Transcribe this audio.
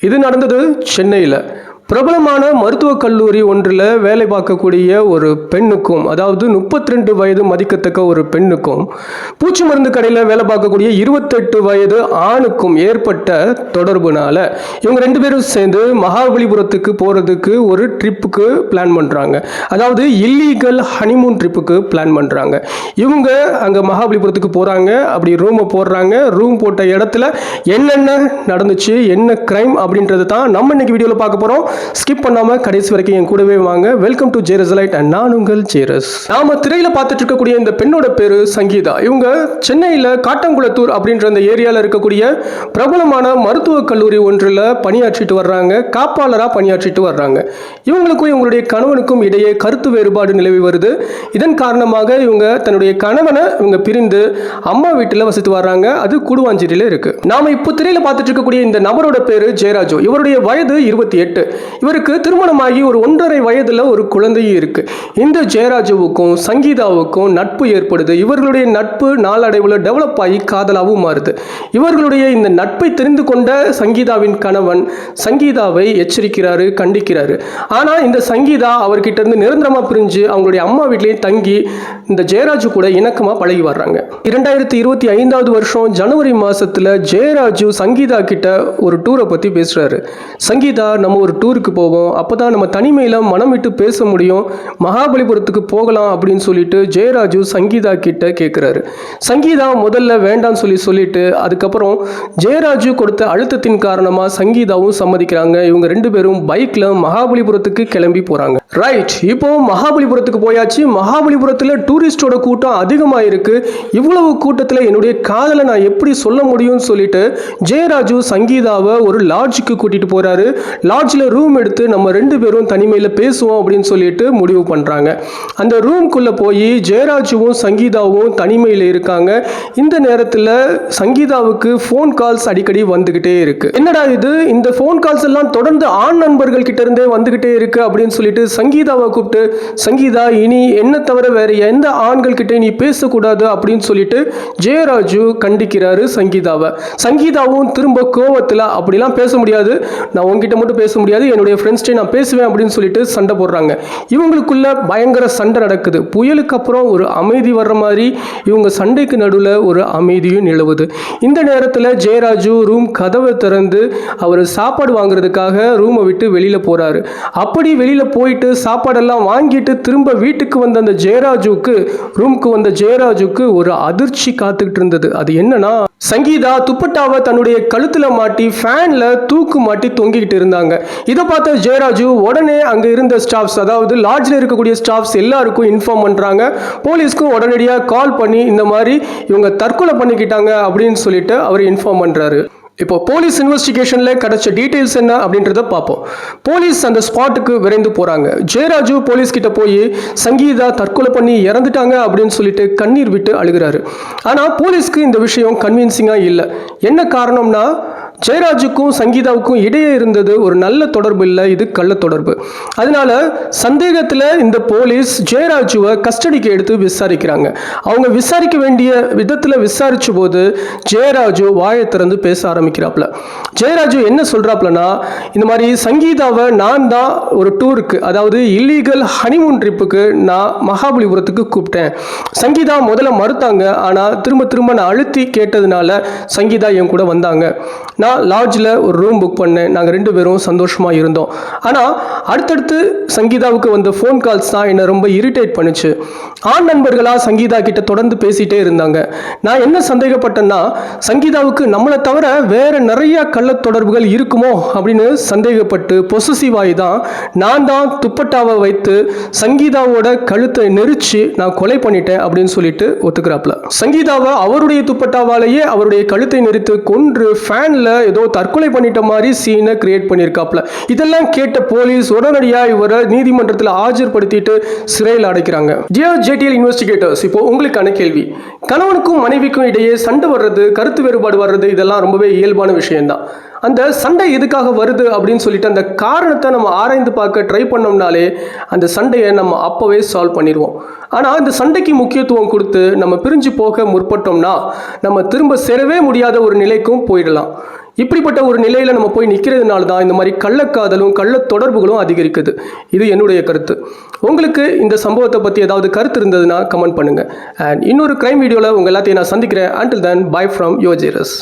இது நடந்தது சென்னையில். பிரபலமான மருத்துவக் கல்லூரி ஒன்றில் வேலை பார்க்கக்கூடிய ஒரு பெண்ணுக்கும், அதாவது 32 வயது மதிக்கத்தக்க ஒரு பெண்ணுக்கும், பூச்சி மருந்து கடையில் வேலை பார்க்கக்கூடிய 28 வயது ஆணுக்கும் ஏற்பட்ட தொடர்புனால இவங்க 2 பேரும் சேர்ந்து மகாபலிபுரத்துக்கு போகிறதுக்கு ஒரு ட்ரிப்புக்கு பிளான் பண்ணுறாங்க. அதாவது இல்லீகல் ஹனிமூன் ட்ரிப்புக்கு பிளான் பண்ணுறாங்க. இவங்க அங்கே மகாபலிபுரத்துக்கு போகிறாங்க. அப்படி ரூமை போடுறாங்க. ரூம் போட்ட இடத்துல என்னென்ன நடந்துச்சு, என்ன கிரைம் அப்படின்றது தான் நம்ம இன்னைக்கு வீடியோவில் பார்க்க போகிறோம். ஸ்கிப் பண்ணாம கடைசி வரைக்கும் என் கூடவே வாங்க. வெல்கம் டு ஜேரஸ் லைட் அண்ட் நான் உங்கள் ஜேரஸ். நாம திரையில பார்த்துட்டு இருக்கக்கூடிய இந்த பெண்ணோட பேரு சங்கீதா. இவங்க சென்னையில் காட்டாங்குளத்தூர் அப்படின்ற அந்த ஏரியாவில் இருக்கக்கூடிய பிரபலமான மருத்துவக் கல்லூரி ஒன்றில் பணியாற்றிட்டு வர்றாங்க. காப்பாளராக பணியாற்றிட்டு வர்றாங்க. இவங்களுக்கும் இவங்களுடைய கணவனுக்கும் இடையே கருத்து வேறுபாடு நிலவி வருது. இதன் காரணமாக இவங்க தன்னுடைய கணவனை இவங்க பிரிந்து அம்மா வீட்டில் வசித்து வர்றாங்க. அது கூடுவாஞ்சேரியில் இருக்கு. நாம இப்போ திரையில பார்த்துட்டு இருக்கக்கூடிய இந்த நபரோட பேரு ஜெயராஜு. இவருடைய வயது 28. இவருக்கு திருமணமாகி ஒரு 1.5 வயதுல ஒரு குழந்தையும் இருக்கு. இந்த ஜெயராஜுவுக்கும் சங்கீதாவுக்கும் நட்பு ஏற்படுது. இவர்களுடைய நட்பு நாளடைவில் டெவலப் ஆகி காதலாகவும் மாறுது. இவர்களுடைய இந்த நட்பை தெரிந்து கொண்ட சங்கீதாவின் கணவன் சங்கீதாவை எச்சரிக்கிறாரு, கண்டிக்கிறாரு. ஆனா இந்த சங்கீதா அவர்கிட்ட இருந்து நிரந்தரமா பிரிஞ்சு அவங்களுடைய அம்மா வீட்டிலேயே தங்கி இந்த ஜெயராஜு கூட இணக்கமா பழகி வர்றாங்க. 2025 வருஷம் ஜனவரி மாசத்துல ஜெயராஜு சங்கீதா கிட்ட ஒரு டூரை பத்தி பேசுறாரு. சங்கீதா, நம்ம ஒரு டூருக்கு போவோம், அப்பதான் நம்ம தனிமையில மனம் விட்டு பேச முடியும், மகாபலிபுரத்துக்கு போகலாம் அப்படின்னு சொல்லிட்டு ஜெயராஜு சங்கீதா கிட்ட கேட்கிறாரு. சங்கீதா முதல்ல வேண்டாம்னு சொல்லிட்டு அதுக்கப்புறம் ஜெயராஜு கொடுத்த அழுத்தத்தின் காரணமா சங்கீதாவும் சம்மதிக்கிறாங்க. இவங்க 2 பேரும் பைக்ல மகாபலிபுரத்துக்கு கிளம்பி போறாங்க. ரைட், இப்போ மகாபலிபுரத்துக்கு போயாச்சு. மகாபலிபுரத்துல டூரிஸ்டோட கூட்டம் அதிகமா இருக்கு. இவ்வளவு கூட்டத்தில் என்னுடைய காதலை நான் எப்படி சொல்ல முடியும்னு சொல்லிட்டு ஜெயராஜு சங்கீதாவை ஒரு லாட்ஜுக்கு கூட்டிட்டு போறாரு. லாட்ஜில் ரூம் எடுத்து நம்ம 2 பேரும் தனிமையில் பேசுவோம் அப்படின்னு சொல்லிட்டு முடிவு பண்ணுறாங்க. அந்த ரூம்குள்ளே போய் ஜெயராஜுவும் சங்கீதாவும் தனிமையில் இருக்காங்க. இந்த நேரத்தில் சங்கீதாவுக்கு ஃபோன் கால்ஸ் அடிக்கடி வந்துக்கிட்டே இருக்கு. என்னடா இது, இந்த ஃபோன் கால்ஸ் எல்லாம் தொடர்ந்து ஆண் நண்பர்கள் கிட்ட இருந்தே வந்துக்கிட்டே இருக்கு அப்படின்னு சொல்லிட்டு சங்கீதாவை கூப்பிட்டு, சங்கீதா, இனி என்ன தவிர வேற எந்த ஆண்கள் கிட்ட நீ பேசக்கூடாது அப்படின்னு சொல்லிட்டு ஜெயராஜு கண்டிக்கிறாரு சங்கீதாவை. சங்கீதாவும் திரும்ப கோவத்தில், அப்படிலாம் பேச முடியாது, நான் உங்ககிட்ட மட்டும் பேச முடியாது, என்னுடைய ஃப்ரெண்ட்ஸ்டே நான் பேசுவேன் அப்படின்னு சொல்லிட்டு சண்டை போடுறாங்க. இவங்களுக்குள்ள பயங்கர சண்டை நடக்குது. புயலுக்கு அப்புறம் ஒரு அமைதி வர்ற மாதிரி இவங்க சண்டைக்கு நடுவில் ஒரு அமைதியும் நிலவுது. இந்த நேரத்தில் ஜெயராஜு ரூம் கதவை திறந்து அவர் சாப்பாடு வாங்குறதுக்காக ரூமை விட்டு வெளியில் போகிறாரு. அப்படி வெளியில் போயிட்டு சாப்பாடெல்லாம் வாங்கிட்டு திரும்ப வீட்டுக்கு வந்த அந்த ஜெயராஜுக்கு, ரூமுக்கு வந்த ஜெயராஜுக்கு ஒரு அதிர்ச்சி காத்துக்கிட்டு இருந்தது. அது என்னன்னா, சங்கீதா துப்பட்டாவை தன்னுடைய கழுத்துல மாட்டி ஃபேன்ல தூக்கு மாட்டி தொங்கிக்கிட்டு இருந்தாங்க. இதை பார்த்த ஜெயராஜு உடனே அங்க இருந்த ஸ்டாஃப்ஸ், அதாவது லாட்ஜில் இருக்கக்கூடிய ஸ்டாஃப்ஸ் எல்லாருக்கும் இன்ஃபார்ம் பண்றாங்க. போலீஸ்க்கும் உடனடியாக கால் பண்ணி இந்த மாதிரி இவங்க தற்கொலை பண்ணிக்கிட்டாங்க அப்படின்னு சொல்லிட்டு அவர் இன்ஃபார்ம் பண்றாரு. இப்போ போலீஸ் இன்வெஸ்டிகேஷன்ல கிடைச்ச டீடைல்ஸ் என்ன அப்படின்றத பார்ப்போம். போலீஸ் அந்த ஸ்பாட்டுக்கு விரைந்து போறாங்க. ஜெயராஜு போலீஸ் கிட்ட போய் சங்கீதா தற்கொலை பண்ணி இறந்துட்டாங்க அப்படின்னு சொல்லிட்டு கண்ணீர் விட்டு அழுகிறாரு. ஆனா போலீஸ்க்கு இந்த விஷயம் கன்வின்சிங்கா இல்லை. என்ன காரணம்னா, ஜெயராஜுக்கும் சங்கீதாவுக்கும் இடையே இருந்தது ஒரு நல்ல தொடர்பு இல்லை, இது கள்ள தொடர்பு. அதனால சந்தேகத்தில் இந்த போலீஸ் ஜெயராஜுவை கஸ்டடிக்கு எடுத்து விசாரிக்கிறாங்க. அவங்க விசாரிக்க வேண்டிய விதத்தில் விசாரிச்ச போது ஜெயராஜு வாயை திறந்து பேச ஆரம்பிக்கிறாப்ல. ஜெயராஜு என்ன சொல்றாப்லனா, இந்த மாதிரி சங்கீதாவை நான் தான் ஒரு டூருக்கு, அதாவது இல்லீகல் ஹனிமூன் ட்ரிப்புக்கு நான் மகாபலிபுரத்துக்கு கூப்பிட்டேன். சங்கீதா முதல்ல மறுத்தாங்க, ஆனால் திரும்ப நான் அழுத்தி கேட்டதுனால சங்கீதா என் கூட வந்தாங்க. நான் லாட்ஜில் ஒரு ரூம் புக் பண்ணேன். நாங்கள் 2 பேரும் சந்தோஷமாக இருந்தோம். ஆனால் அடுத்தடுத்து சங்கீதாவுக்கு வந்த ஃபோன் கால்ஸ் தான் என்னை ரொம்ப இரிட்டேட் பண்ணுச்சு. ஆண் நண்பர்களாக சங்கீதா கிட்ட தொடர்ந்து பேசிகிட்டே இருந்தாங்க. நான் என்ன சந்தேகப்பட்டேன்னா, சங்கீதாவுக்கு நம்மளை தவிர வேற நிறைய கள்ள தொடர்புகள் இருக்குமோ அப்படின்னு சந்தேகப்பட்டு பொசசிவாய் தான் நான் தான் துப்பட்டாவை வைத்து சங்கீதாவோட கழுத்தை நெரிச்சு நான் கொலை பண்ணிட்டேன் அப்படின்னு சொல்லிட்டு ஒத்துக்கிறாப்ல. சங்கீதாவை அவருடைய துப்பட்டாவாலேயே அவருடைய கழுத்தை நெரித்து கொன்று ஃபேன்ல ஏதோ தற்கொலை பண்ணிட்ட மாதிரி சீனை கிரியேட் பண்ணியிருக்காப்ல. இதெல்லாம் கேட்ட போலீஸ் உடனடியாக இவரை நீதிமன்றத்தில் ஆஜர்படுத்திட்டு சிறையில் அடைக்கிறாங்க. டியர் ஜேடிஎல் இன்வெஸ்டிகேட்டர்ஸ், இப்போ உங்களுக்கான கேள்வி, கணவனுக்கும் மனைவிக்கும் இடையே சண்டை வர்றது, கருத்து வேறுபாடு வர்றது, இதெல்லாம் ரொம்பவே இயல்பான விஷயம்தான். அந்த சண்டை எதுக்காக வருது அப்படின்னு சொல்லிட்டு அந்த காரணத்தை நம்ம ஆராய்ந்து பார்க்க ட்ரை பண்ணோம்னாலே அந்த சண்டையை நம்ம அப்போவே சால்வ் பண்ணிடுவோம். ஆனால் இந்த சண்டைக்கு முக்கியத்துவம் கொடுத்து நம்ம பிரிஞ்சு போக முற்பட்டோம்னா நம்ம திரும்ப சேரவே முடியாத ஒரு நிலைக்கும் போயிடலாம். இப்படிப்பட்ட ஒரு நிலையில் நம்ம போய் நிற்கிறதுனால தான் இந்த மாதிரி கள்ளக்காதலும் கள்ள தொடர்புகளும் அதிகரிக்குது. இது என்னுடைய கருத்து. உங்களுக்கு இந்த சம்பவத்தை பற்றி ஏதாவது கருத்து இருந்ததுன்னா கமெண்ட் பண்ணுங்கள். அண்ட் இன்னொரு கிரைம் வீடியோவில் உங்கள் எல்லாத்தையும் நான் சந்திக்கிறேன். Until then, bye from your Jairus.